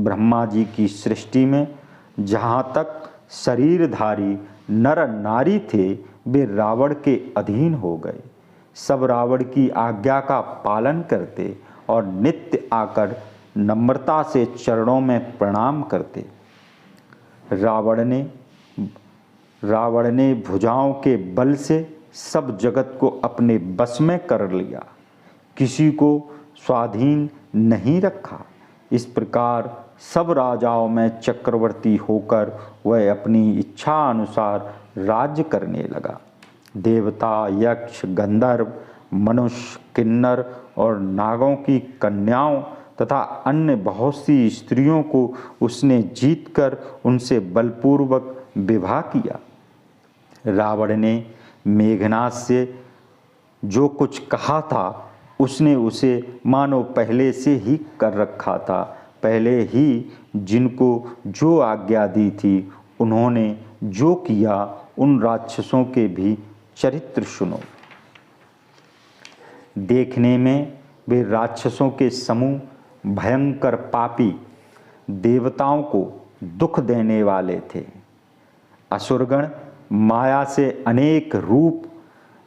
ब्रह्मा जी की सृष्टि में जहाँ तक शरीरधारी नर नारी थे वे रावण के अधीन हो गए। सब रावण की आज्ञा का पालन करते और नित्य आकर नम्रता से चरणों में प्रणाम करते। रावण ने भुजाओं के बल से सब जगत को अपने बस में कर लिया, किसी को स्वाधीन नहीं रखा। इस प्रकार सब राजाओं में चक्रवर्ती होकर वह अपनी इच्छा अनुसार राज्य करने लगा। देवता, यक्ष, गंधर्व, मनुष्य, किन्नर और नागों की कन्याओं तथा अन्य बहुत सी स्त्रियों को उसने जीतकर उनसे बलपूर्वक विवाह किया। रावण ने मेघनाद से जो कुछ कहा था उसने उसे मानो पहले से ही कर रखा था। पहले ही जिनको जो आज्ञा दी थी उन्होंने जो किया, उन राक्षसों के भी चरित्र सुनो। देखने में वे राक्षसों के समूह भयंकर पापी, देवताओं को दुख देने वाले थे। असुरगण माया से अनेक रूप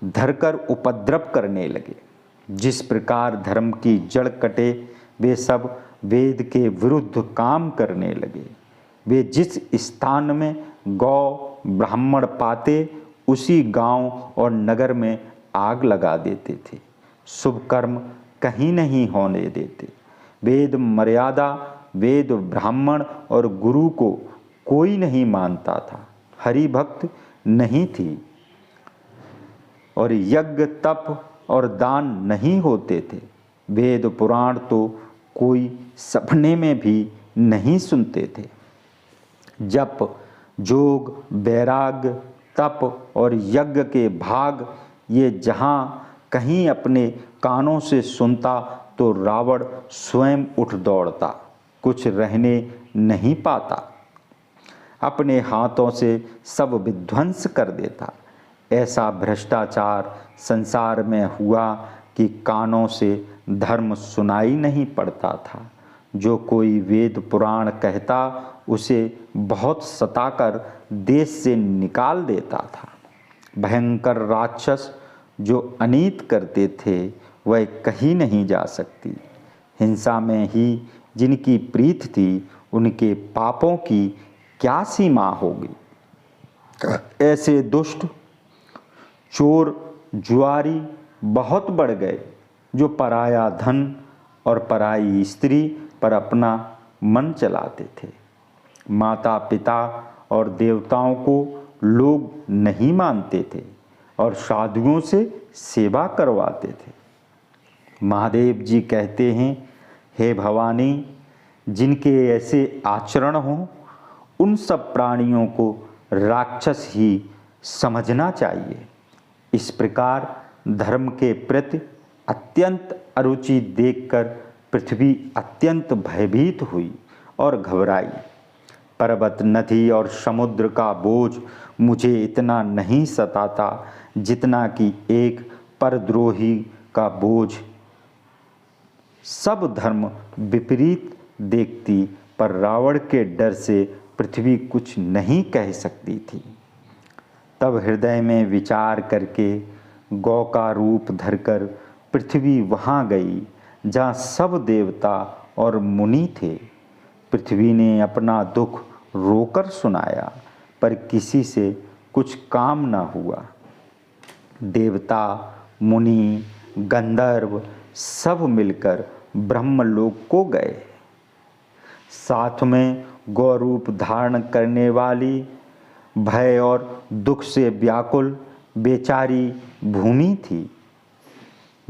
धरकर उपद्रव करने लगे। जिस प्रकार धर्म की जड़ कटे वे सब वेद के विरुद्ध काम करने लगे। वे जिस स्थान में गौ ब्राह्मण पाते उसी गांव और नगर में आग लगा देते थे। शुभ कर्म कहीं नहीं होने देते। वेद मर्यादा, वेद ब्राह्मण और गुरु को कोई नहीं मानता था। हरि भक्त नहीं थी और यज्ञ तप और दान नहीं होते थे। वेद पुराण तो कोई सपने में भी नहीं सुनते थे। जप, जोग, वैराग्य, तप और यज्ञ के भाग ये जहाँ कहीं अपने कानों से सुनता तो रावण स्वयं उठ दौड़ता, कुछ रहने नहीं पाता, अपने हाथों से सब विध्वंस कर देता। ऐसा भ्रष्टाचार संसार में हुआ कि कानों से धर्म सुनाई नहीं पड़ता था। जो कोई वेद पुराण कहता उसे बहुत सताकर देश से निकाल देता था। भयंकर राक्षस जो अनीत करते थे वह कहीं नहीं जा सकती। हिंसा में ही जिनकी प्रीत थी उनके पापों की क्या सीमा होगी। ऐसे दुष्ट चोर जुआरी बहुत बढ़ गए जो पराया धन और पराई स्त्री पर अपना मन चलाते थे। माता पिता और देवताओं को लोग नहीं मानते थे और साधुओं से सेवा करवाते थे। महादेव जी कहते हैं, हे भवानी, जिनके ऐसे आचरण हों उन सब प्राणियों को राक्षस ही समझना चाहिए। इस प्रकार धर्म के प्रति अत्यंत अरुचि देखकर पृथ्वी अत्यंत भयभीत हुई और घबराई। पर्वत, नदी और समुद्र का बोझ मुझे इतना नहीं सताता जितना कि एक परद्रोही का बोझ। सब धर्म विपरीत देखती पर रावण के डर से पृथ्वी कुछ नहीं कह सकती थी। तब हृदय में विचार करके गौ का रूप धरकर पृथ्वी वहाँ गई जहाँ सब देवता और मुनि थे। पृथ्वी ने अपना दुख रोकर सुनाया पर किसी से कुछ काम न हुआ। देवता, मुनि, गंधर्व सब मिलकर ब्रह्मलोक को गए। साथ में गौ रूप धारण करने वाली भय और दुख से व्याकुल बेचारी भूमि थी।